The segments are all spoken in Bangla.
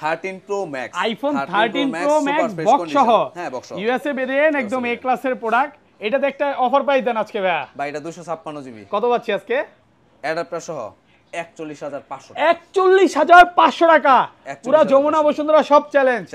13 Pro Max iPhone 13 Pro Max box সহ, হ্যাঁ বক্স সহ, ইউএসএ ভেরিয়েন্ট, একদম এ ক্লাসের প্রোডাক্ট। এটাতে একটা অফার প্রাইস দেন আজকে ভাইয়া। ভাই এটা 256 জিবি, কত পাচ্ছি আজকে? অ্যাডাপ্টার সহ 41500 টাকা। 41500 টাকা, পুরো যমুনা বসুন্ধরা সব challenge.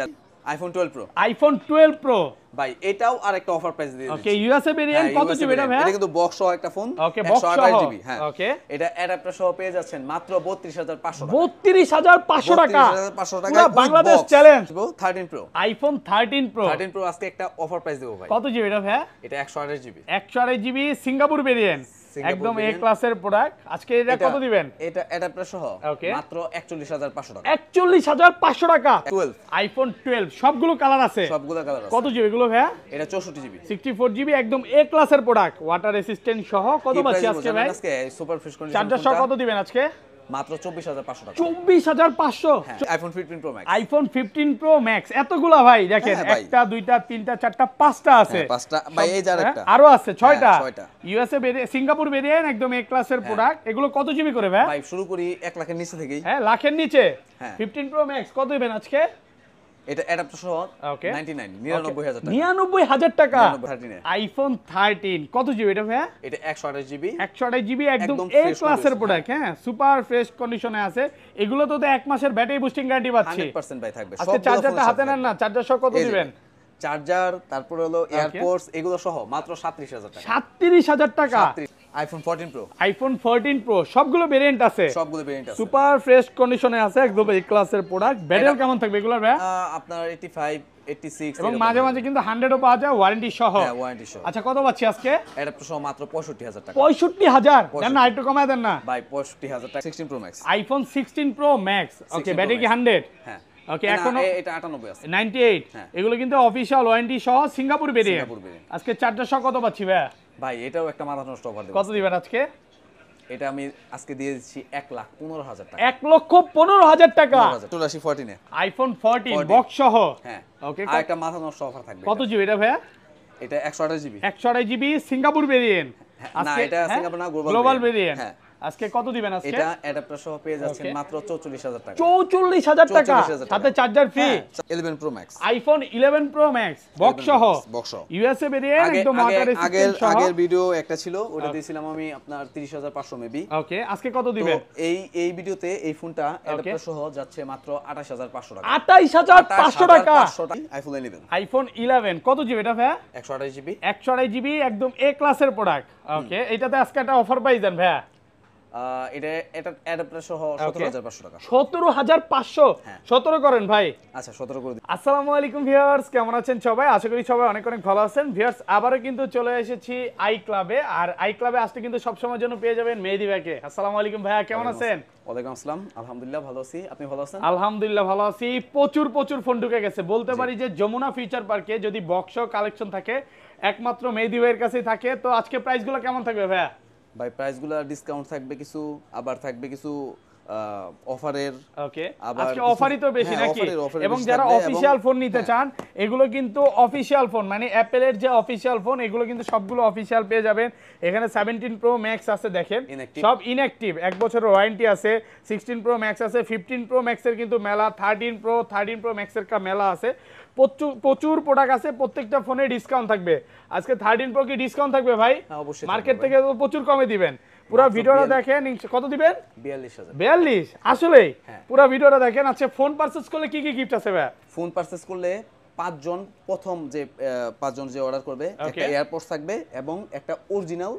IPhone 12 Pro, iPhone 12 Pro ভাই এটাও আরেকটা অফার প্রাইস দিয়ে দিচ্ছি। ওকে, ইউএসএ ভেরিয়েন্ট কত জিবি এটা ভাইয়া? এটা কিন্তু বক্স সহ একটা ফোন, ওকে, বক্স সহ, 128 জিবি। হ্যাঁ ওকে, এটা অ্যাডাপ্টার সহ পেয়ে যাচ্ছেন মাত্র 32500 টাকা। 32500 টাকা, 32500 টাকা পুরো Bangladesh challenge. 13 Pro, iPhone 13 Pro, 13 Pro আজকে একটা অফার প্রাইস দেব ভাই। কত জিবি এটা ভাইয়া? এটা 128 জিবি, 128 জিবি সিঙ্গাপুর ভেরিয়েন্ট, একদম এ ক্লাসের প্রোডাক্ট। আজকে এটা কত দিবেন? এটা অ্যাডাপ্টার সহ ওকে, মাত্র 41500 টাকা। 41500 টাকা। 12 আইফোন 12 সবগুলো কালার আছে, সবগুলো কালার আছে। কত জিবি এগুলো ভাইয়া? এটা 64 জিবি, 64 জিবি, একদম এ ক্লাসের প্রোডাক্ট, ওয়াটার রেসিস্ট্যান্ট সহ। কত পাচ্ছি আজকে ভাই? আজকে সুপার ফ্রেশ কন্ডিশন চার্জার সহ কত দিবেন আজকে? মাত্র 24500 টাকা। 24500। IPhone 15 Pro Max, iPhone 15 Pro Max, এতগুলা ভাই দেখেন, একটা দুইটা তিনটা চারটা পাঁচটা আছে। পাঁচটা ভাই, এই যে আরেকটা আরো আছে, 6টা। 6টা ইউএসএ সিঙ্গাপুর ভেরিয়েন্ট, একদম এ ক্লাসের প্রোডাক্ট। এগুলো কত জিবি করে ভাই? ভাই শুরু করি 1 লাখের নিচে থেকেই। হ্যাঁ, লাখের নিচে। হ্যাঁ 15 Pro Max কত দিবেন আজকে? এটা অ্যাডাপ্টার সহ 99000 টাকা। 99000 টাকা। 13 আইফোন 13 কত জিবি এটা ভাই? এটা 128 জিবি, 128 জিবি, একদম এ ক্লাসের প্রোডাক্ট। হ্যাঁ, সুপার ফ্রেশ কন্ডিশনে আছে। এগুলো তো 1 মাসের ব্যাটারি বুস্টিং গ্যারান্টি পাচ্ছি। 100% ভাই থাকবে। আজকে চার্জারটা হাতে নেন না, চার্জার সহ কত দিবেন? চার্জার, তারপর হলো এয়ারপোর্টস, এগুলো সহ মাত্র 37000 টাকা। 37000 টাকা। আইফোন 14 Pro, আইফোন 14 Pro সবগুলো ভেরিয়েন্ট আছে, সবগুলো ভেরিয়েন্ট আছে, সুপার ফ্রেশ কন্ডিশনে আছে, একদম এই ক্লাসের প্রোডাক্ট। ব্যাটারি কেমন থাকবে এগুলোর ভাই? আপনার 85 86 এবং মাঝে মাঝে কিন্তু 100 ও পাওয়া যায় ওয়ারেন্টি সহ। হ্যাঁ ওয়ারেন্টি সহ। আচ্ছা, কত পাচ্ছি আজকে? অ্যাডাপ্টার সহ মাত্র 65000 টাকা। 65000 দেন না, একটু কমায় দেন না ভাই, 65000 টাকা। 16 Pro Max, iPhone 16 Pro Max, ওকে, ব্যাটারি কি 100? হ্যাঁ ওকে, না, এখন এটা 98 আছে, 98। এগুলো কিন্তু অফিশিয়াল ওয়ারেন্টি সহ সিঙ্গাপুর ভেরিয়েন্ট। আজকে চার্জার সহ কত পাচ্ছি ভাই? ভাই এটাও একটা মাথা নষ্ট অফার দেব। কত দিবেন আজকে? এটা আমি আজকে দিয়ে দিচ্ছি 1,15,000 টাকা। 1,15,000 টাকা। 14 এ আইফোন 14 বক্স সহ। হ্যাঁ ওকে, আর একটা মাথা নষ্ট অফার থাকবে। কত জিবি এটা ভাই? এটা 128 জিবি, 128 জিবি সিঙ্গাপুর ভেরিয়েন্ট। না এটা সিঙ্গাপুর না, গ্লোবাল ভেরিয়েন্ট। হ্যাঁ, আজকে কত দিবেন আজকে? এটা অ্যাডাপ্টার সহ পেয়ে যাচ্ছেন মাত্র 44000 টাকা। 44000 টাকা, সাথে charger free. 11 Pro Max, iPhone 11 Pro Max box সহ, বক্স সহ, ইউএসএ ভেরিয়েন্ট, একদম ওয়াটার রেসিস্ট্যান্ট সহ। আগের ভিডিও একটা ছিল, ওটা দিয়েছিলাম আমি আপনার 30500 মেবি। ওকে, আজকে কত দিবেন? তো এই ভিডিওতে এই ফোনটা অ্যাডাপ্টার সহ যাচ্ছে মাত্র 28500 টাকা। 28500 টাকা। আইফোন 11, আইফোন 11 কত জিবি এটা ভাই? 128 জিবি, 128 জিবি, একদম এ ক্লাসের প্রোডাক্ট। ওকে, এটাতে আজকে একটা অফার প্রাইস দেন ভাই। এটা অ্যাডাপ্টার সহ 17500 টাকা। 17500, 17 করেন ভাই। আচ্ছা 17 করে দিন। আসসালামু আলাইকুম ভিউয়ার্স, কেমন আছেন সবাই? আশা করি সবাই অনেক অনেক ভালো আছেন। ভিউয়ার্স, আবারও কিন্তু চলে এসেছি আই ক্লাবে। আর আই ক্লাবে আসতে কিন্তু সবসময়ের জন্য পেয়ে যাবেন মেহেদী ভাইকে। আসসালামু আলাইকুম ভাইয়া, কেমন আছেন? ওয়ালাইকুম আসসালাম, আলহামদুলিল্লাহ ভালো আছি, আপনি ভালো আছেন? আলহামদুলিল্লাহ ভালো আছি। প্রচুর ফোন ঢুকে গেছে, বলতে পারি যে যমুনা ফিউচার পার্কে যদি বক্স কালেকশন থাকে একমাত্র মেহেদী ভাইয়ের কাছেই থাকে। তো আজকে প্রাইসগুলো কেমন থাকবে ভাইয়া? ভাই প্রাইসগুলো ডিসকাউন্ট থাকবে কিছু, আবার থাকবে কিছু অফারের। ওকে, আজকে অফারই তো বেশি নাকি? এবং যারা অফিশিয়াল ফোন নিতে চান, এগুলো কিন্তু অফিশিয়াল ফোন, মানে অ্যাপেলের যে অফিশিয়াল ফোন, এগুলো কিন্তু সবগুলো অফিশিয়াল পেয়ে যাবেন। এখানে 17 Pro Max আছে, দেখেন সব ইনঅ্যাক্টিভ, 1 বছরের ওয়ারেন্টি আছে। 16 Pro Max আছে, 15 Pro Max এর কিন্তু মেলা, 13 Pro Max এর মেলা আছে। প্রচুর প্রোডাক্ট আছে, প্রত্যেকটা ফোনে ডিসকাউন্ট থাকবে। আজকে 13 Pro কি ডিসকাউন্ট থাকবে ভাই? অবশ্যই, মার্কেট থেকে তো প্রচুর কমে দিবেন। পুরো ভিডিওটা দেখেন। কত দিবেন? 42000। 42? আসলে পুরো ভিডিওটা দেখেন। আচ্ছা, ফোন পারচেজ করলে কি কি গিফট আছে ভাই? ফোন পারচেজ করলে 5 জন যে অর্ডার করবে, একটা এয়ারপোর্টস থাকবে এবং একটা অরিজিনাল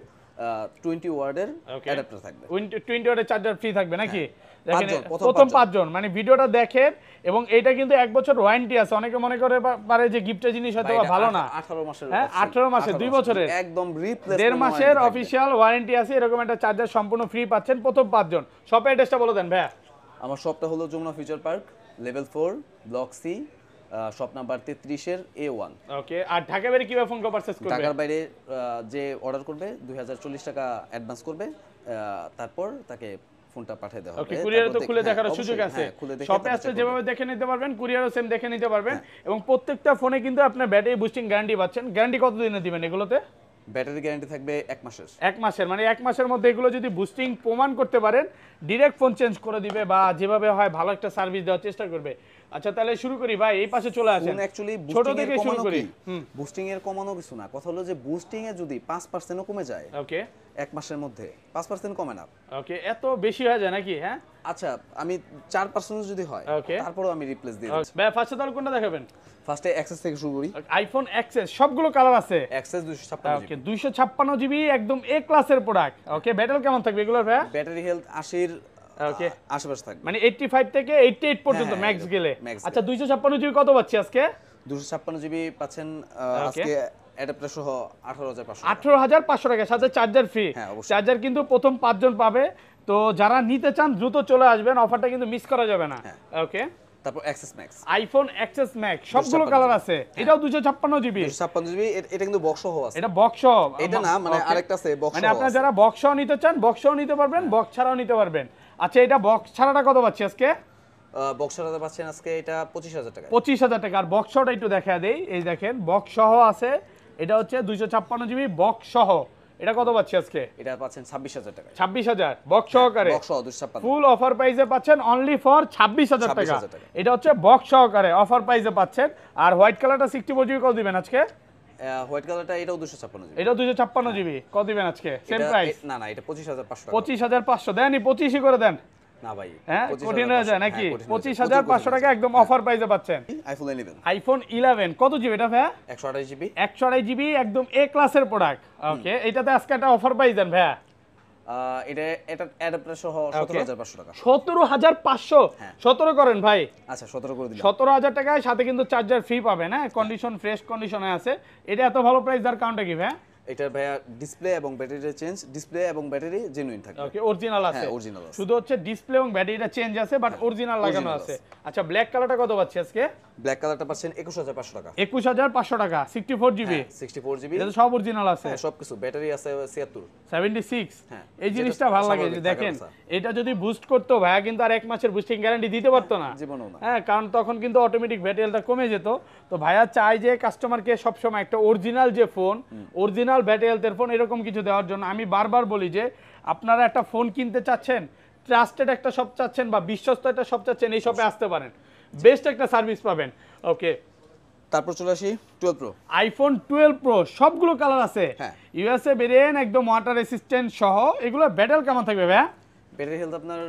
20 ওয়াটের অ্যাডাপ্টার থাকবে। 20 ওয়াটের চার্জার ফ্রি থাকবে নাকি? দেখেন, প্রথম 5 জন, মানে ভিডিওটা দেখেন। এবং এটা কিন্তু 1 বছর ওয়ারেন্টি আছে। অনেকে মনে করে পারে যে গিফটের জিনিস হয়তো ভালো না। 18 মাসের, হ্যাঁ 18 মাসের, 2 বছরের একদম রিপ্লেসমেন্ট, 1.5 মাসের অফিশিয়াল ওয়ারেন্টি আছে। এরকম একটা চার্জার সম্পূর্ণ ফ্রি পাচ্ছেন প্রথম 5 জন। শপের অ্যাড্রেসটা বলে দেন ভাই। আমার শপটা হলো Jamuna future park, level 4, block C, shop number 33 এর A1। ওকে, আর ঢাকা বাইরে কিভাবে ফোন পারচেজ করবে? ঢাকার বাইরে যে অর্ডার করবে 2040 টাকা অ্যাডভান্স করবে, তারপর তাকে ফোনটা পাঠিয়ে দেওয়া হবে। ওকে, কুরিয়ারে তো খুলে দেখার সুযোগ আছে। শপে আসলে যেভাবে দেখে নিতে পারবেন, কুরিয়ারও সেম দেখে নিতে পারবেন। এবং প্রত্যেকটা ফোনে কিন্তু আপনার ব্যাটারি বুস্টিং গ্যারান্টি পাচ্ছেন। গ্যারান্টি কত দিনে দিবেন এগুলোতে? ব্যাটারি গ্যারান্টি থাকবে 1 মাসের। 1 মাসের, মানে 1 মাসের মধ্যে এগুলো যদি বুস্টিং প্রমাণ করতে পারেন ডিরেক্ট ফোন চেঞ্জ করে দিবে বা যেভাবে হয় ভালো একটা সার্ভিস দেওয়ার চেষ্টা করবে। আচ্ছা তাহলে শুরু করি ভাই, এই পাশে চলে আসেন। অ্যাকচুয়ালি ছোট বুস্টিং এর থেকে শুরু কমানো করি। কি বুস্টিং এর কমানো কিছু না, কথা হলো যে বুস্টিং এ যদি 5% ও কমে যায় ওকে 1 মাসের মধ্যে, 5% কমে না। ওকে এত বেশি হয়ে যায় নাকি? হ্যাঁ আচ্ছা আমি 4% যদি হয় Okay. তারপরেও আমি রিপ্লেস দিয়ে দিচ্ছি। ভাই ফার্স্টে তাহলে কোনটা দেখাবেন? ফার্স্টে অ্যাক্সেস থেকে শুরু করি। আইফোন এক্সএস সবগুলো কালার আছে। অ্যাক্সেস 256 ওকে 256 জিবি একদম এ ক্লাসের প্রোডাক্ট। ওকে ব্যাটারি কেমন থাকবে এগুলোর ভাই? ব্যাটারি হেলথ 80 এর ওকে আশেপাশে থাকবে, মানে 85 থেকে 88 পর্যন্ত হ্যাঁ, ম্যাক্স গেলে। max আচ্ছা 256 জিবি কত পাচ্ছি আজকে? 256 জিবি পাচ্ছেন আজকে অ্যাডাপ্টার সহ 18500। 18500 টাকা সাথে চার্জার ফ্রি। হ্যাঁ, অবশ্যই। চার্জার কিন্তু প্রথম 5 জন পাবে, তো যারা নিতে চান দ্রুত চলে আসবেন, অফারটা কিন্তু মিস করা যাবে না। ওকে তারপর access max, iPhone XS max সবগুলো কালার আছে, এটাও 256 জিবি। 256 জিবি, এটা কিন্তু বক্স সহ আছে। এটা বক্স, এটা না মানে আরেকটা আছে বক্স মানে সহ আপনারা আছে। যারা বক্সও নিতে চান বক্সও নিতে পারবেন, বক্স ছাড়াও নিতে পারবেন। আচ্ছা এটা বক্স ছাড়াটা কত পাচ্ছি আজকে? বক্স সহ পাচ্ছেন আজকে এটা 25000 টাকা। 25000 টাকা। আর বক্স সহটা একটু দেখা দেই, এই দেখেন বক্স সহ আছে, এটা হচ্ছে 256 জিবি বক্স সহ। এটা কত পাচ্ছি আজকে? এটা পাচ্ছেন 26000 টাকা। 26000 বক্স সহকারে, বক্স সহ 256। ফুল অফার প্রাইসে পাচ্ছেন অনলি ফর 26000 টাকা। 26,000 টাকা। এটা হচ্ছে বক্স সহকারে অফার প্রাইসে পাচ্ছেন। আর হোয়াইট কালারটা 64 জিবি কত দিবেন আজকে? হোয়াইট কালারটা এটাও 256 জিবি। এটাও 256 জিবি কত দিবেন আজকে? Same price. না না এটা 25500 টাকা। 25500 দেন, 25ই করে দেন। না ভাই হ্যাঁ 25,500 কঠিন হয়ে যায় নাকি? হ্যাঁ, কঠিন হয়ে যায়। 25500 টাকা একদম অফার প্রাইসে পাচ্ছেন। আইফোন 11 আইফোন 11 কত জিবি এটা ভাইয়া? 128 জিবি। 128 জিবি একদম এ ক্লাসের প্রোডাক্ট। ওকে এটাতে আজকে একটা অফার প্রাইস দেন ভাইয়া। এটা অ্যাডাপ্টার সহ 17500 টাকা। 17500 17 করেন ভাই। আচ্ছা 17 করে দিলাম। 17000 টাকায় সাথে কিন্তু চার্জার ফ্রি পাবেন। হ্যাঁ কন্ডিশন ফ্রেশ কন্ডিশনে আছে। এটা এত ভালো প্রাইস দেওয়ার কারণটা কি ভাই? এটার ভাইয়া ডিসপ্লে এবং ব্যাটারিটা চেঞ্জ, ডিসপ্লে এবং ব্যাটারি জেনুইন থাকবে। ওকে অরিজিনাল আছে। হ্যাঁ অরিজিনাল আছে। শুধু হচ্ছে ডিসপ্লে এবং ব্যাটারিটা চেঞ্জ আছে বাট অরিজিনাল লাগানো original আছে। আচ্ছা ব্ল্যাক কালারটা কত পাচ্ছি আজকে? ব্ল্যাক কালারটা পাচ্ছেন 21500 টাকা। 21500 টাকা 64 জিবি। 64 জিবি। এটা তো সব অরিজিনাল আছে। হ্যাঁ সবকিছু, ব্যাটারি আছে 76। 76 হ্যাঁ, এই জিনিসটা ভালো লাগে যে দেখেন এটা যদি বুস্ট করতো ভাইয়া কিন্তু আর 1 মাসের বুস্টিং গ্যারান্টি দিতে পারতো না জীবনও না। হ্যাঁ কারণ তখন কিন্তু অটোমেটিক ব্যাটারিটা কমে যেত। তো ভাইয়া চাই যে কাস্টমারকে সবসময় একটা অরিজিনাল যে ফোন, অরিজিনাল ব্যাটারি হেলথের ফোন এরকম কিছু দেওয়ার জন্য আমি বারবার বলি যে আপনারা একটা ফোন কিনতে চাচ্ছেন, ট্রাস্টেড একটা শপ চাচ্ছেন বা বিশ্বস্ত একটা শপ চাচ্ছেন, এই শপে আসতে পারেন, বেস্ট একটা সার্ভিস পাবেন। ওকে তারপর চলে আসি 12 প্রো। আইফোন 12 প্রো সবগুলো কালার আছে। হ্যাঁ। ইউএসএ ভেরিয়েন্ট একদম ওয়াটার রেসিস্ট্যান্ট সহ। এগুলো ব্যাটারি কেমন থাকবে ভাইয়া? ব্যাটারি হেলথ আপনার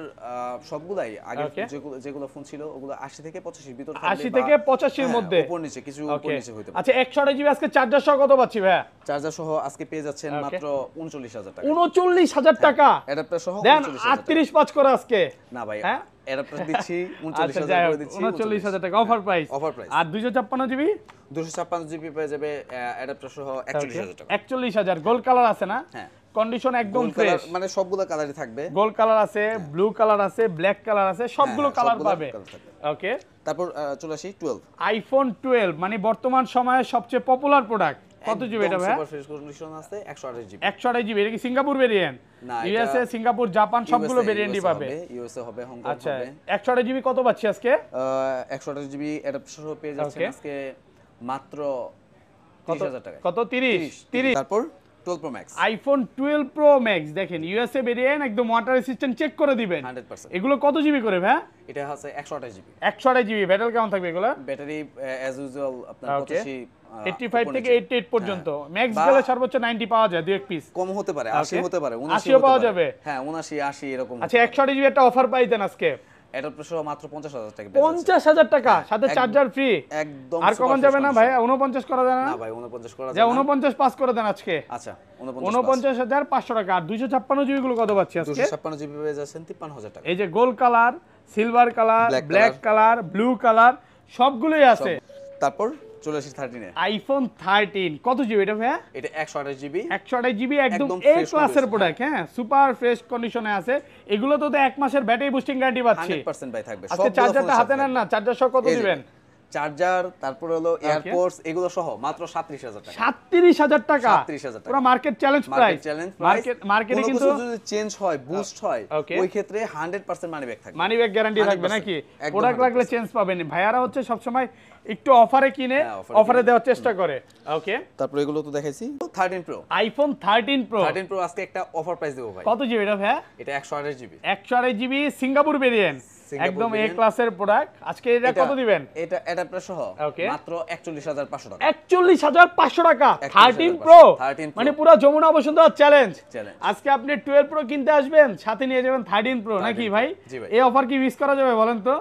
সবগুলাই আগে Okay. যেগুলো ফোন ছিল ওগুলো 80 থেকে 85 ভিতর 80 থেকে 85 এর মধ্যে উপর নিচে কিছু উপর Okay. নিচে হইতে পারে। আচ্ছা 128 জিবি আজকে চার্জার সহ কত পাচ্ছি ভাইয়া? চার্জার সহ আজকে পেয়ে যাচ্ছেন Okay. মাত্র 39000 টাকা। 39000 টাকা অ্যাডাপ্টার সহ দেন 39000 টাকা। 38 করে আজকে। না ভাই হ্যাঁ? অ্যাডাপ্টার দিচ্ছি আচ্ছা 39000 যাই করে হোক, দিচ্ছি। 39000 টাকা অফার প্রাইস। Offer price. আর 256 জিবি 256 জিবি পেয়ে যাবে অ্যাডাপ্টার সহ 41000 টাকা। 41000 গোল্ড কালার আছে না? হ্যাঁ। কন্ডিশন একদম গোল্ড ফ্রেশ। কালার মানে সবগুলো কালারই থাকবে। গোল্ড কালার আছে, ব্লু কালার আছে, ব্ল্যাক কালার আছে, সবগুলো হ্যাঁ, কালার সবগুলো পাবে। colour থাকবে। ওকে তারপর চলে আসি 12। আইফোন 12 মানে বর্তমান সময়ে সবচেয়ে পপুলার প্রোডাক্ট। কত জিবি এটা ভাই? সুপার ফ্রেশ কন্ডিশন আছে 128 জিবি। 128 জিবি। এটা কি সিঙ্গাপুর ভেরিয়েন্ট? না, এটা ইউএসএ, সিঙ্গাপুর, জাপান সবগুলো USA ভেরিয়েন্টই পাবে। ইউএসএ হবে, হংকং আচ্ছা হবে। 128 জিবি কত পাচ্ছি আজকে? 128 জিবি অ্যাডাপ্টার সহ পেয়ে যাচ্ছেন Okay. আজকে মাত্র 30000 টাকা। কত 30 তারপর 12 pro max iPhone 12 pro max দেখেন ইউএসএ ভেরিয়েন্ট একদম ওয়াটার রেসিস্ট্যান্ট, চেক করে দিবেন 100%। এগুলো কত জিবি করে ভাই? এটা আছে 128 জিবি। 128 জিবি। ব্যাটারি কেমন থাকবে এগুলো? ব্যাটারি অ্যাজ ইউজুয়াল আপনার Okay. 85 85 থেকে 88 পর্যন্ত, ম্যাক্স গেলে সর্বোচ্চ 90 পাওয়া যায়, দুই এক পিস। কম হতে পারে, 80 হতে পারে, 80 79 পাওয়া হতে যাবে। পারে। হ্যাঁ 79 80 এরকম। আচ্ছা 128 জিবি একটা অফার পাই দেন আজকে। অ্যাডাপ্টার সহ মাত্র 50000 টাকা। 50000 টাকা সাথে চার্জার ফ্রি। একদম আর কখন super যাবে না fresh ভাই? condition। 49 করা যায় না? না ভাই 49 করা যা যায় না। 49 পাস করে দেন আজকে। আচ্ছা 49500 টাকা। আর 256 জিবি গুলো কত পাচ্ছি আজকে? 256 জিবি পেয়ে যাচ্ছেন 53000 টাকা। এই যে gold colour, silver colour, Black black colour, blue colour সবগুলোই আছে। তারপর চলে আসি 13 এ। আইফোন 13 কত জিবি এটা ভাই? এটা 128 জিবি। 128 জিবি একদম একদম এ fresh ক্লাসের condition, প্রোডাক্ট। হ্যাঁ সুপার ফ্রেশ কন্ডিশনে আছে। এগুলো তো 1 মাসের ব্যাটারি বুস্টিং গ্যারান্টি পাচ্ছি। 100% ভাই থাকবে। আজকে চার্জারটা হাতে নেন না, চার্জার সহ কত দিবেন? চার্জার, তারপর হলো এয়ারপোর্টস, এগুলো সহ মাত্র 37000 টাকা। 37000 টাকা, 37000 টাকা পুরো মার্কেট চ্যালেঞ্জ প্রাইস। মার্কেটে কিন্তু যদি চেঞ্জ হয়, বুস্ট হয়, ওই ক্ষেত্রে 100% মানি ব্যাক থাকবে, মানি ব্যাক গ্যারান্টি থাকবে নাকি? প্রোডাক্ট লাগলে চেঞ্জ পাবেন। ভাইয়ারা হচ্ছে সব সময় একটু অফারে কিনে অফারে দেওয়ার চেষ্টা করে। ওকে, তারপর এগুলো তো দেখাইছি। 13 প্রো, আইফোন 13 প্রো আজকে একটা অফার প্রাইস দেবো ভাই। কত জিবি এটা ভাই? এটা 128 জিবি, 128 জিবি সিঙ্গাপুর ভেরিয়েন্ট, একদম এ ক্লাসের প্রোডাক্ট। আজকে এটা কত দিবেন? এটা অ্যাডাপ্টার সহ মাত্র 41500 টাকা। 41500 টাকা 13 প্রো, মানে পুরো যমুনা বসুন্ধরা চ্যালেঞ্জ। আজকে আপনি 12 প্রো কিনতে আসবেন, সাথে নিয়ে যাবেন 13 প্রো নাকি ভাই? এই অফার কি মিস করা যাবে বলেন তো?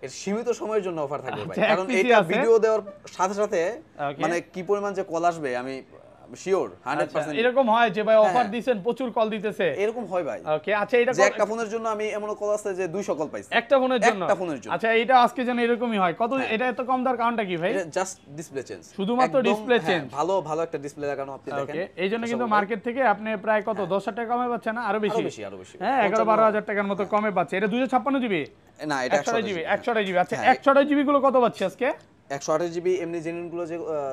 এর সীমিত সময়ের জন্য অফার থাকবে ভাই, কারণ এটা ভিডিও দেওয়ার সাথে সাথে মানে কি পরিমাণ যে কল আসবে আমি শিওর 100%। এরকম হয় যে ভাই অফার দিবেন, প্রচুর কল দিতেছে, এরকম হয় ভাই। ওকে, আচ্ছা এটা যে একটা ফোনের জন্য আমি এমন কল আছে যে 200 কল পাইছি একটা ফোনের জন্য। আচ্ছা এটা আজকে যেন এরকমই হয়। কত এটা এত কম দার কারণটা কি ভাই? এটা জাস্ট ডিসপ্লে চেঞ্জ, শুধুমাত্র ডিসপ্লে চেঞ্জ। ভালো ভালো একটা ডিসপ্লে লাগানো আপনি দেখেন। ওকে, এইজন্য কিন্তু মার্কেট থেকে আপনি প্রায় কত 10000 টাকা কমে পাচ্ছেন না? আরো বেশি। হ্যাঁ, 11-12000 টাকার মতো কমে পাচ্ছে। এটা 256 জিবি না, এটা 128 জিবি। 128 জিবি। আচ্ছা 128 জিবি গুলো কত পাচ্ছি আজকে? 128 জিবি এমনি জেনুইন গুলো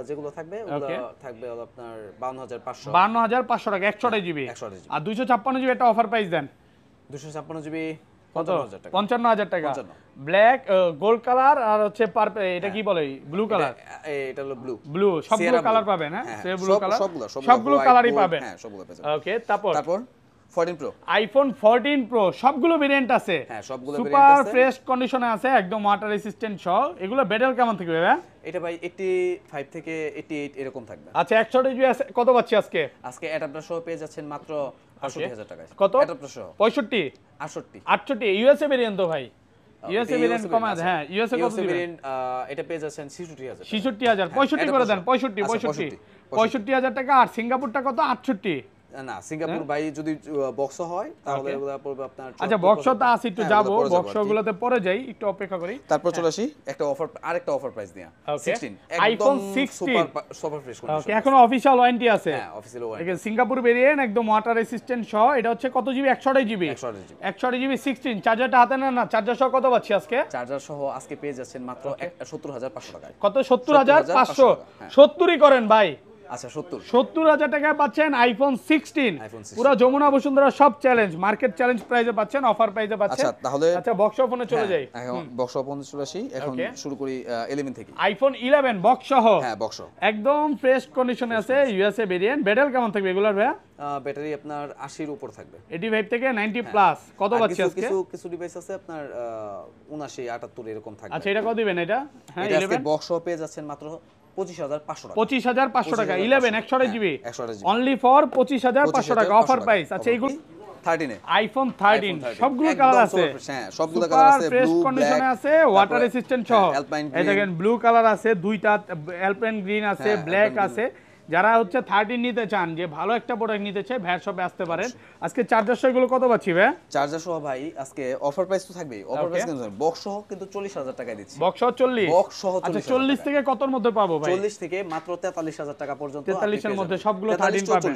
যেগুলো থাকবে ওগুলো থাকবে হলো আপনার 52500 টাকা 128 জিবি। আর 256 জিবি একটা অফার প্রাইস দেন। 256 জিবি কত? 55000 টাকা। ব্ল্যাক গোল্ড কালার আর হচ্ছে পার্পল, এটা কি বলে ব্লু কালার? এটা হলো ব্লু সবগুলো কালার পাবেন। হ্যাঁ সে ব্লু কালার সবগুলো কালারই পাবেন। হ্যাঁ সবগুলো পাবেন। ওকে, তারপর 14 প্রো, আইফোন 14 প্রো সবগুলো ভেরিয়েন্ট আছে। হ্যাঁ সবগুলো ভেরিয়েন্ট আছে, সুপার ফ্রেশ কন্ডিশনে আছে, একদম ওয়াটার রেসিস্ট্যান্ট সহ। এগুলো ব্যাটারি কেমন থাকবে ভাই? এটা ভাই 85 থেকে 88 এরকম থাকবে। আচ্ছা 128 জিবি আছে, কত পাচ্ছি আজকে? আজকে অ্যাডাপ্টার সহ পেয়ে যাচ্ছেন মাত্র 68000 টাকায়। কত? অ্যাডাপ্টার সহ 65 68 ইউএসএ ভেরিয়েন্ট তো ভাই। ইউএসএ ভেরিয়েন্ট কম আছে। হ্যাঁ ইউএসএ কত দিবেন? এটা পেয়ে যাচ্ছেন 66000। 66000 65 করে দেন। 65000 টাকা। আর সিঙ্গাপুরটা কত? 68। না সিঙ্গাপুর ভাই যদি বক্স হয় তাহলে এগুলো পড়বে আপনার। আচ্ছা বক্স তো আছে, একটু যাব বক্সগুলোতে পরে যাই, একটু অপেক্ষা করি। তারপর চলে আসি একটা অফার, আরেকটা অফার প্রাইস দিয়া 16 আইফোন 16 সুপার ফ্রেশ কন্ডিশন। ওকে, এখনো অফিশিয়াল ওয়ারেন্টি আছে। হ্যাঁ অফিশিয়াল ওয়ারেন্টি। এটা সিঙ্গাপুর ভেরিয়েন্ট, একদম ওয়াটার রেসিস্ট্যান্ট সহ। এটা হচ্ছে কত জিবি? 128 জিবি। 128 জিবি 16। চার্জারটা হাতে নেন না, চার্জার সহ কত পাচ্ছি আজকে? চার্জার সহ আজকে পেয়ে যাচ্ছেন মাত্র 70500 টাকায়। কত? 70500। 70ই করেন ভাই। আচ্ছা 70000 টাকায় পাচ্ছেন আইফোন 16। পুরো যমুনা বসুন্ধরা সব চ্যালেঞ্জ, মার্কেট চ্যালেঞ্জ প্রাইসে পাচ্ছেন, অফার প্রাইসে পাচ্ছেন। আচ্ছা তাহলে আচ্ছা বক্স ফোনে চলে যাই। এখন বক্স ফোনে চলে আসি। এখন শুরু করি 11 থেকে। আইফোন 11 বক্স সহ। হ্যাঁ বক্স একদম ফ্রেশ কন্ডিশনে আছে, ইউএসএ ভেরিয়েন্ট। ব্যাটারি কেমন থাকবে এগুলার ভাই? ব্যাটারি আপনার 80 এর উপর থাকবে, 85 থেকে 90 প্লাস। কত পাচ্ছি আজকে? কিছু ডিভাইস আছে আপনার 79 78 এরকম থাকবে। আচ্ছা এটা কত দিবেন এটা? হ্যাঁ 11 আজকে বক্স সহ পেয়ে যাচ্ছেন মাত্র 25500 টাকা। 25500 টাকা 11 128 জিবি অনলি ফর 25500 টাকা অফার প্রাইস। আচ্ছা এইগুলো 13 এ আইফোন 13 সবগুলো কালার আছে। হ্যাঁ সবগুলো কালার আছে, ফ্রেশ কন্ডিশনে আছে, ওয়াটার রেসিস্ট্যান্ট সহ। এই দেখেন ব্লু কালার আছে, দুইটা অ্যালপাইন গ্রিন আছে, ব্ল্যাক আছে। যারা হচ্ছে 13 নিতে চান, যে ভালো একটা প্রোডাক্ট নিতে চায়, ভ্যার শপে আসতে পারেন। আজকে চার্জার সহ এগুলো কত পাচ্ছি ভাই? চার্জার সহ ভাই আজকে অফার প্রাইস তো থাকবেই। অফার প্রাইস কিন্তু বক্স সহ কিন্তু 40000 টাকায় দিচ্ছি। বক্স সহ 40। বক্স সহ 40। আচ্ছা 40 থেকে কতর মধ্যে পাবো ভাই? 40 থেকে মাত্র 43000 টাকা পর্যন্ত। 43 এর মধ্যে সবগুলো 13 পাবেন।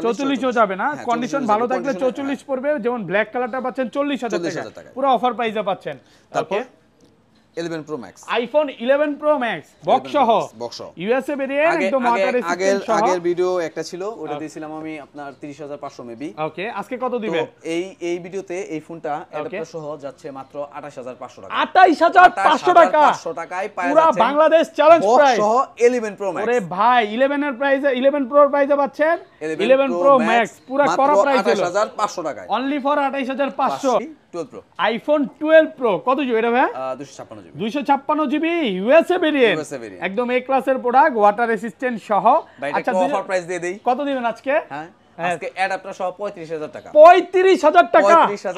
44 ও যাবে না, কন্ডিশন ভালো থাকলে 44 পড়বে। যেমন ব্ল্যাক কালারটা পাচ্ছেন 40000 টাকা, পুরো অফার প্রাইসে পাচ্ছেন। তারপর 11 pro max, iPhone 11 pro max box সহ, ইউএসএ ভেরিয়েন্ট, একদম ওয়াটার রেসিস্ট্যান্ট সহ। আগের ভিডিও একটা ছিল, ওটা দিয়েছিলাম আমি আপনার 30500 মেবি। ওকে, আজকে কত দিবেন? তো এই ভিডিওতে এই ফোনটা অ্যাডাপ্টার সহ যাচ্ছে মাত্র 28500 টাকা। 28500 টাকা 500 টাকায় পাওয়া পুরো যাচ্ছে বাংলাদেশ চ্যালেঞ্জ প্রাইস। বক্স সহ 11 প্রো ম্যাক্স। ওরে ভাই 11 এর প্রাইসে 11 প্রোর প্রাইসে পাচ্ছেন 11 প্রো ম্যাক্স পুরো করা প্রাইস হলো 28500 টাকায় only for 28500। 12 pro, iPhone 12 pro কত জিবি এটা ভাই? 256 জিবি। 256 জিবি ইউএসএ ভেরিয়েন্ট, একদম এ ক্লাসের প্রোডাক্ট, ওয়াটার রেসিস্ট্যান্ট সহ। আচ্ছা অফার প্রাইস দিয়ে দেই। কত দিবেন আজকে? হ্যাঁ আজকে অ্যাডাপ্টার সহ 35000 টাকা। 35000 টাকা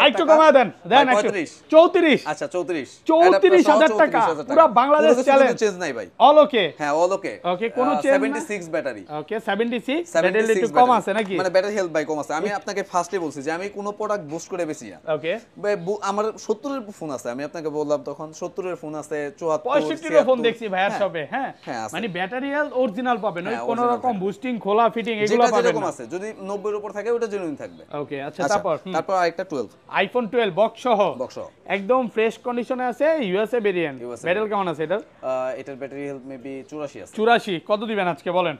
একটু কমায় দেন, দেন একটু 34। আচ্ছা 34000 টাকা পুরো বাংলাদেশ চ্যালেঞ্জ। চেঞ্জ নাই ভাই, অল ওকে। হ্যাঁ অল ওকে। ওকে কোনো চেঞ্জ 76 ব্যাটারি। ওকে 76 ব্যাটারি একটু কম আছে নাকি? মানে ব্যাটারি হেলথ বাই কম আছে। আমি আপনাকে ফার্স্টে বলছি যে আমি কোনো প্রোডাক্ট বুস্ট করে বেশি না। ওকে আমার 70 এর ফোন আছে, আমি আপনাকে বললাম তখন 70 এর ফোন আছে, 74 65 এর ফোন দেখছি ভাইয়ার শপে। হ্যাঁ মানে ব্যাটারি হেলথ অরিজিনাল পাবেন, ওই কোন রকম বুস্টিং খোলা ফিটিং এগুলো পাবেন যেরকম আছে। যদি 90 এর উপর থাকে ওটা জেনুইন থাকবে। ওকে আচ্ছা তারপর আরেকটা 12 আইফোন 12 বক্স সহ বক্স একদম ফ্রেশ কন্ডিশনে আছে ইউএসএ ভেরিয়েন্ট ব্যাটারি কেমন আছে এটার ব্যাটারি হেলথ মেবি 84 আছে। 84 কত দিবেন আজকে বলেন?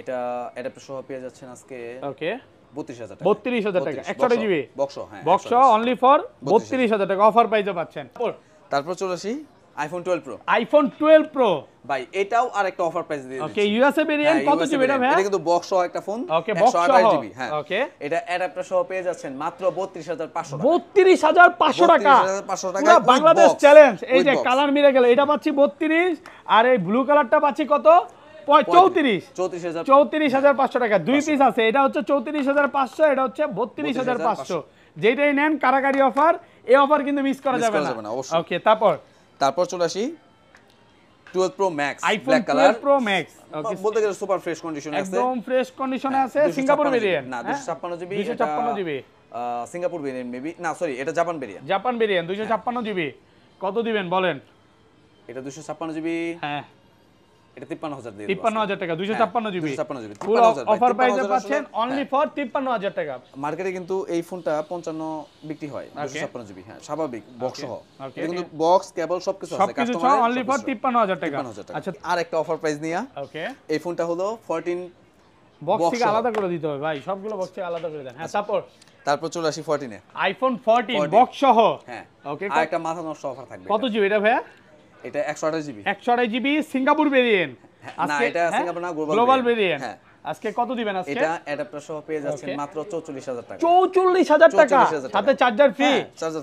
এটা অ্যাডাপ্টার সহ পেয়ে যাচ্ছেন আজকে ওকে 32000 টাকা। 32000 টাকা 100 জিবি বক্স হ্যাঁ বক্স অনলি ফর 32000 টাকা অফার প্রাইসে পাচ্ছেন। তারপর চলে আসি আইফোন 12 প্রো। আইফোন 12 প্রো ভাই এটাও আরেকটা অফার প্রাইস দিয়ে দিচ্ছি। ওকে ইউএসএ ভেরিয়েন্ট কত জিবি এটা ভাই? এটা কিন্তু বক্স সহ একটা ফোন। ওকে বক্স সহ জিবি হ্যাঁ। ওকে এটা অ্যাডাপ্টার সহ পেয়ে যাচ্ছেন মাত্র 32500 টাকা। 32500 টাকা 32500 টাকা পুরো বাংলাদেশ চ্যালেঞ্জ। এই যে কালার মিলে গেল এটা পাচ্ছি 32 আর এই ব্লু কালারটা পাচ্ছি কত 34500 টাকা। দুই পিস আছে, এটা হচ্ছে 34500, এটা হচ্ছে 32500। যেটাই নেন কারাকারি অফার, এই অফার কিন্তু মিস করা যাবে না। ওকে তারপর চলে আসি 12 pro max iPhone 12 pro max. Okay বলতে গেলে সুপার ফ্রেশ কন্ডিশনে আছে, একদম ফ্রেশ কন্ডিশনে আছে। সিঙ্গাপুর ভেরিয়েন্ট না 256 GB 256 GB Singapore variant maybe না সরি এটা জাপান ভেরিয়েন্ট 256 জিবি কত দিবেন বলেন? এটা 256 জিবি হ্যাঁ এটা 53000 দিয়ে 53000 টাকা 256 জিবি 256 জিবি ফুল অফার প্রাইসে পাচ্ছেন অনলি ফর 53000 টাকা। মার্কেটে কিন্তু এই ফোনটা 55 বিক্রি হয় 256 জিবি হ্যাঁ স্বাভাবিক বক্স সহ। এটা কিন্তু বক্স কেবল সবকিছু আছে কাস্টমার অনলি ফর 53000 টাকা। আচ্ছা আর একটা অফার প্রাইস নিয়া ওকে এই ফোনটা হলো 14 বক্স থেকে আলাদা করে দিতে হবে ভাই, সবগুলো বক্স থেকে আলাদা করে দেন। হ্যাঁ তারপর চলে আসি 14 এ আইফোন 14 বক্স সহ। হ্যাঁ ওকে আর একটা মাথা নষ্ট অফার থাকবে। কত জিবি এটা ভাই? এটা 128 জিবি 128 জিবি সিঙ্গাপুর ভেরিয়েন্ট। না এটা সিঙ্গাপুর না গ্লোবাল ভেরিয়েন্ট। হ্যাঁ আজকে কত দিবেন আজকে? এটা অ্যাডাপ্টার সহ পেয়ে যাচ্ছেন মাত্র 44000 টাকা। 44000 টাকা সাথে চার্জার ফ্রি,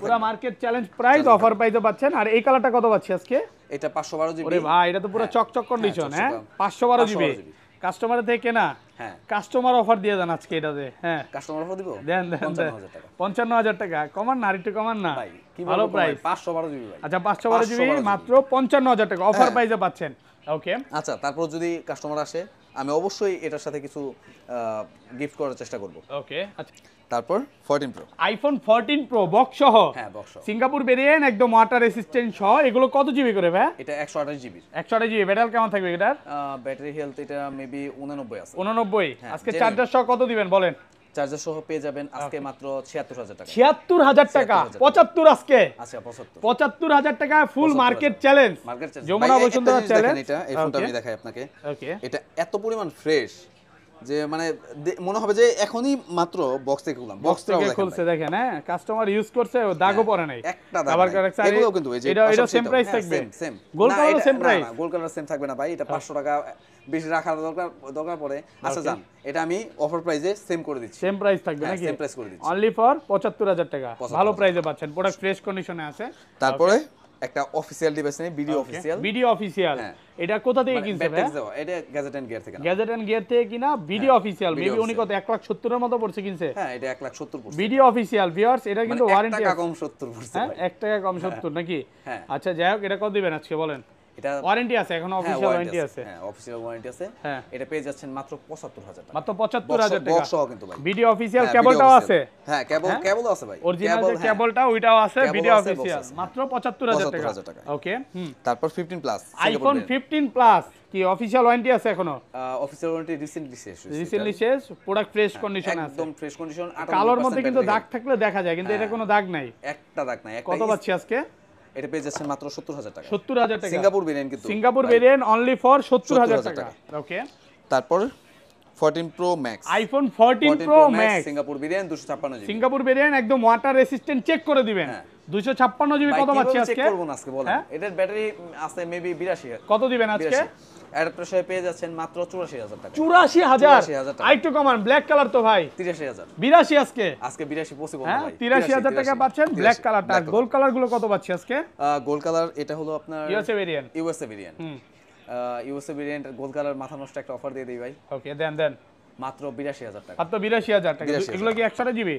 পুরো মার্কেট চ্যালেঞ্জ প্রাইস অফার প্রাইসে পাচ্ছেন। আর এই কালারটা কত পাচ্ছি আজকে? এটা 512 জিবি। ওরে ভাই এটা তো পুরো চকচক কন্ডিশন। হ্যাঁ 512 জিবি কাস্টমার থেকে না হ্যাঁ কাস্টমার অফার দিয়ে দেন আজকে এটাতে। হ্যাঁ কাস্টমার অফার দিব দেন 55000 টাকা কমান না, আরেকটু কমান না ভাই, ভালো প্রাইস 512 জিবি ভাই। আচ্ছা 512 জিবি মাত্র 55000 টাকা অফার প্রাইসে পাচ্ছেন। ওকে আচ্ছা তারপর যদি কাস্টমার আসে আমি অবশ্যই এটার সাথে কিছু গিফট করার চেষ্টা করব। ওকে আচ্ছা তারপর 14 প্রো আইফোন 14 প্রো বক্স সহ। হ্যাঁ বক্স সহ সিঙ্গাপুর ভেরিয়েন্ট একদম ওয়াটার রেসিস্ট্যান্ট সহ। এগুলো কত জিবি করে ভাই? এটা 128 জিবি 128 জিবি ব্যাটারি কেমন থাকবে এটার? ব্যাটারি হেলথ এটা মেবি 89 আছে 89। আজকে চার্জার সহ কত দিবেন বলেন? চার্জার সহ পেয়ে যাবেন আজকে মাত্র 76000 টাকা। 76000 টাকা 75 আজকে। আচ্ছা 75000 টাকা full market challenge. Jamuna Bashundhara challenge. এটা এই ফোনটা আমি দেখাই আপনাকে। ওকে এটা এত পরিমাণ ফ্রেশ যে মানে মনে হবে যে এখনই মাত্র বক্স থেকে খুললাম। বক্স থেকে খুলছে দেখেন। হ্যাঁ কাস্টমার ইউজ করছে ও দাগও পড়ে নাই একটা দাগ। এগুলো কিন্তু এই যে এটা সেম প্রাইস থাকবে। Same gold colour same price. না গোল্ড কালার সেম থাকবে না ভাই, এটা 500 টাকা বেশি রাখার দরকার পড়ে। আচ্ছা জান এটা আমি অফার প্রাইসে সেম করে দিচ্ছি। সেম প্রাইস থাকবে নাকি? সেম প্রাইস করে দিচ্ছি অনলি ফর 75000 টাকা ভালো প্রাইসে পাচ্ছেন। প্রোডাক্ট ফ্রেশ কন্ডিশনে আছে। তারপরে একটা অফিশিয়াল ডিভাইস নেই, ভিডিও অফিশিয়াল। এটা কোথা থেকে কিনছে ভাই? এটা গ্যাজেট এন্ড গিয়ার থেকে। গ্যাজেট এন্ড গিয়ার থেকে কিনা ভিডিও অফিশিয়াল। মেবি উনি কত 1,70,000 এর মতো পড়ছে কিনছে। হ্যাঁ এটা 1,70,000 পড়ছে ভিডিও অফিশিয়াল ভিউয়ার্স। এটা কিন্তু ওয়ারেন্টি 1 টাকা কম 70 পড়ছে ভাই। 1 টাকা কম 70 নাকি? হ্যাঁ আচ্ছা যাই হোক এটা কত দিবেন আজকে বলেন? এটা ওয়ারেন্টি আছে এখন, অফিশিয়াল ওয়ারেন্টি আছে। হ্যাঁ অফিশিয়াল ওয়ারেন্টি আছে। হ্যাঁ এটা পেয়ে যাচ্ছেন মাত্র 75000 টাকা। মাত্র 75000 টাকা বক্স সহ কিন্তু ভাই। ভিডিও অফিশিয়াল কেবলটাও আছে। হ্যাঁ কেবলও আছে ভাই। অরিজিনাল যে কেবলটা ওইটাও আছে। ভিডিও অফিশিয়াল মাত্র 75000 টাকা। ওকে তারপর 15 প্লাস আইফোন 15 প্লাস কি অফিশিয়াল ওয়ারেন্টি আছে এখনো? অফিশিয়াল ওয়ারেন্টি রিসেন্টলি শেষ। প্রোডাক্ট ফ্রেশ কন্ডিশনে আছে, একদম ফ্রেশ কন্ডিশন। কালোর মধ্যে কিন্তু দাগ থাকলে দেখা যায়, কিন্তু এটা কোনো দাগ নাই, একটা দাগ নাই। কত পাচ্ছি আজকে? এটা পেয়ে যাচ্ছেন মাত্র 70000 টাকা। 70000 টাকা সিঙ্গাপুর ভেরিয়েন্ট, কিন্তু সিঙ্গাপুর ভেরিয়েন্ট অনলি ফর 70000 টাকা। ওকে তারপর 14 pro max iPhone 14 pro max Singapore variant 256 GB. Singapore variant একদম ওয়াটার রেসিস্ট্যান্ট, চেক করে দিবেন। 256 জিবি কত পাচ্ছি আজকে? চেক করব না আজকে বলেন। এটার ব্যাটারি আছে মেবি 82। কত দিবেন আজকে? অ্যাডাপ্টার সহ পেয়ে যাচ্ছেন মাত্র 84000 টাকা। 84000 আইটু কমান ব্ল্যাক কালার তো ভাই 83000। 82 আজকে 82 পসিবল না ভাই। 83000 টাকা পাচ্ছেন ব্ল্যাক কালারটা। গোল্ড কালার গুলো কত পাচ্ছি আজকে? গোল্ড কালার এটা হলো আপনার USA variant. USA variant gold colour মাথা নষ্ট একটা অফার দিয়ে দেই ভাই। ওকে দেন মাত্র 82000 টাকা। মাত্র 82000 টাকা। এগুলো কি 100 জিবি?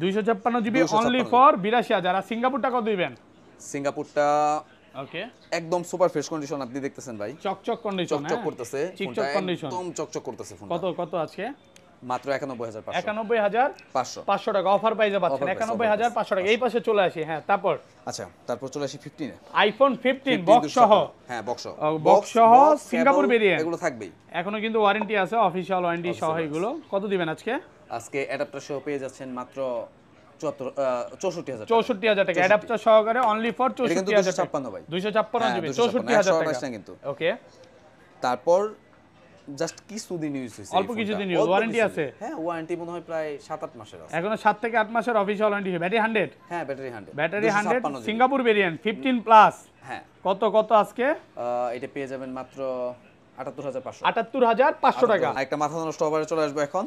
256 GB only for 82000। আর সিঙ্গাপুরটা কত দিবেন? সিঙ্গাপুরটা ওকে একদম সুপার ফ্রেশ কন্ডিশন আপনি দেখতেছেন ভাই। চকচক কন্ডিশন, চকচক করতেছে চিকচক কন্ডিশন, একদম চকচক করতেছে ফোনটা। কত আজকে? মাত্র 91500 91500 টাকা অফার প্রাইসে পাচ্ছেন 91500 টাকা। এই পাশে চলে আসি। হ্যাঁ, তারপর চলে আসি 15 এ আইফোন 15 বক্স সহ। হ্যাঁ, বক্স সহ সিঙ্গাপুর ভেরিয়েন্ট এগুলো থাকবেই। এখনো কিন্তু ওয়ারেন্টি আছে, অফিশিয়াল ওয়ারেন্টি সহ এগুলো। কত দিবেন আজকে? আজকে অ্যাডাপ্টার সহ পেয়ে যাচ্ছেন মাত্র 64000 টাকা অ্যাডাপ্টার সহকারে অনলি ফর 64000 টাকা। 256 ভাই, 256 জিবি 64000 টাকা কিন্তু। ওকে, তারপর জাস্ট কিছুদিন ইউজ হইছে, অল্প কিছুদিন ইউজ, ওয়ারেন্টি আছে। হ্যাঁ, ওয়ারেন্টি মনে হয় প্রায় 7-8 মাসের আছে। এখনো 7 থেকে 8 মাসের অফিশিয়াল ওয়ারেন্টি। ব্যাটারি 100? হ্যাঁ, battery 100, battery 100 Singapore variant 15 plus. হ্যাঁ, কত আজকে? এটা পেয়ে যাবেন মাত্র 78500 78500 টাকা। একটা মাথা নষ্ট অফারে চলে আসবে এখন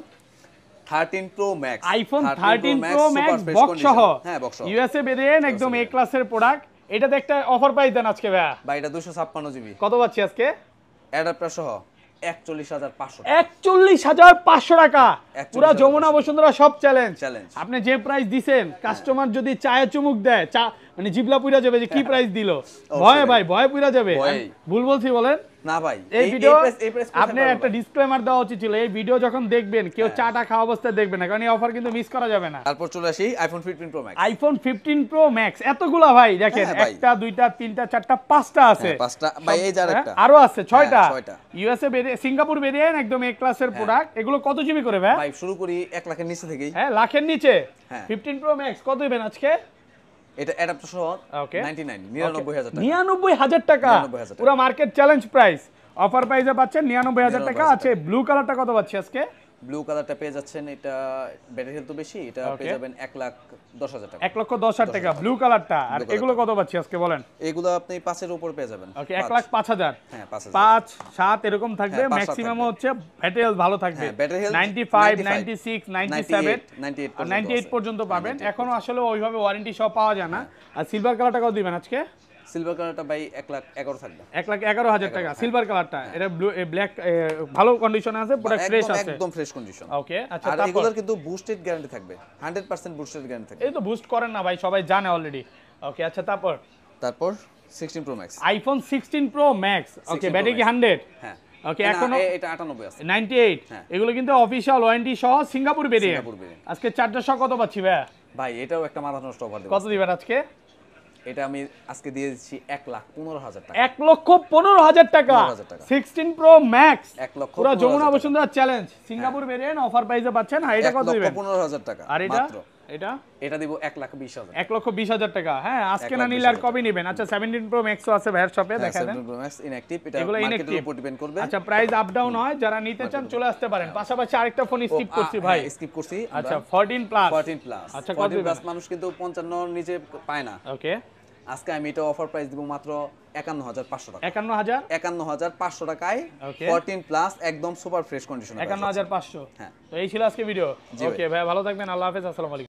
13 pro max, iPhone 13 pro max box সহ। হ্যাঁ, বক্স সহ, ইউএসএ ভেরিয়েন্ট একদম এ ক্লাসের প্রোডাক্ট। এটাতে একটা অফার প্রাইস দেন আজকে ভাই। ভাই এটা 256 জিবি, কত পাচ্ছি আজকে? অ্যাডাপ্টার সহ 41500 41500 টাকা। পুরা যমুনা বসুন্ধরা সব চ্যালেঞ্জ। আপনি যে প্রাইস দিবেন, কাস্টমার যদি চায়ে চুমুক দেয়, মানে জিবলা পুরা যাবে যে কি প্রাইস দিল। ভয় পুরা যাবে। ভুল বলছি বলেন? না ভাই, এই ভিডিও আপনি একটা ডিসক্লেমার দেওয়া উচিত ছিল। এই ভিডিও যখন দেখবেন কেউ চাটা খাওয়া অবস্থায় দেখবেন না, কারণ এই অফার কিন্তু মিস করা যাবে না। তারপর চলে আসি iPhone 15 pro max. IPhone 15 pro max এতগুলা ভাই দেখেন, একটা দুইটা তিনটা চারটা পাঁচটা আছে। পাঁচটা ভাই, এই যে আরেকটা আরো আছে 6টা। ইউএসএ সিঙ্গাপুর ভেরিয়েন্ট একদম এ ক্লাসের প্রোডাক্ট। এগুলো কত জিবি করে ভাই? ভাই শুরু করি 1 লাখের নিচে থেকেই। হ্যাঁ, লাখের নিচে। 15 প্রো ম্যাক্স কত দিবেন আজকে? এটা অ্যাডাপ্টার সহ 99000 টাকা। পুরো মার্কেট চ্যালেঞ্জ প্রাইস। অফার প্রাইসে পাচ্ছেন 99000 টাকা। আছে ব্লু কালারটা কত পাচ্ছি আজকে? ব্লু কালারটা পেয়ে যাচ্ছেন, এটা ব্যাটারি হেলথ তো বেশি, এটা পেয়ে যাবেন 1,10,000 টাকা। 1,10,000 টাকা ব্লু কালারটা। আর এগুলো কত পাচ্ছি আজকে বলেন? এগুলো আপনি 5 এর উপর পেয়ে যাবেন। ওকে, 1,05,000। হ্যাঁ, 5000, 5 7 এরকম থাকবে। ম্যাক্সিমাম হচ্ছে ব্যাটারি হেলথ ভালো থাকবে। 95 96 97 98 পর্যন্ত পাবেন। এখনো আসলে ওইভাবে ওয়ারেন্টি সব পাওয়া যায় না। আর সিলভার কালারটা কত দিবেন আজকে? সিলভার কালারটা ভাই 1,11,000 থাকবে। 1,11,000 টাকা সিলভার কালারটা। এটা ব্লু ব্ল্যাক ভালো কন্ডিশনে আছে, প্রোডাক্ট ফ্রেশ আছে, একদম ফ্রেশ কন্ডিশন। ওকে, আচ্ছা। আর এগুলোর কিন্তু বুস্টেড গ্যারান্টি থাকবে, 100% বুস্টেড গ্যারান্টি থাকবে। এই তো বুস্ট করেন না ভাই, সবাই জানে অলরেডি। ওকে, আচ্ছা। তারপর 16 pro max, iPhone 16 pro max. Okay, battery কি 100? হ্যাঁ। ওকে, এখনো এটা 98 আছে। 98। এগুলো কিন্তু অফিশিয়াল ওয়ারেন্টি সহ সিঙ্গাপুর ভেরিয়েন্ট। আজকে চার্জার সহ কত পাচ্ছি ভাই? ভাই এটাও একটা মাথা নষ্ট অফার দেব। কত দিবেন আজকে? এটা আমি আজকে দিয়ে দিচ্ছি 1,15,000 টাকা। 1,15,000 টাকা 16 প্রো ম্যাক্স। পুরো Jamuna Bashundhara challenge Singapore variant offer প্রাইসে পাচ্ছেন। আর এটা কত দিবেন? 1,15,000 টাকা। আর এটা দিব 1,20,000। 1,20,000 টাকা। হ্যাঁ, আজকে না নিলে আর কবে নেবেন? আচ্ছা, 17 প্রো ম্যাক্সও আছে ভাইয়ের শপে, দেখা দেন। 17 প্রো ম্যাক্স ইনঅ্যাকটিভ, এটা মার্কেটের উপর ডিপেন্ড করবে। আচ্ছা, প্রাইস আপ ডাউন হয়, যারা নিতে চান চলে আসতে পারেন। পাশাপাশি আরেকটা ফোন স্কিপ করছি ভাই। স্কিপ করছি। আচ্ছা, 14 প্লাস। আচ্ছা, 14 প্লাস মানুষ কিন্তু 55 এর নিচে পায় না। ওকে, আজকে আমি এটা অফার প্রাইস দিব মাত্র 51500 টাকা। 51500 টাকায় 14 প্লাস একদম সুপার ফ্রেশ কন্ডিশনে 51500। হ্যাঁ, তো এই ছিল আজকে ভিডিও। ওকে ভাই, ভালো থাকবেন। আল্লাহ হাফেজ। আসসালামু আলাইকুম।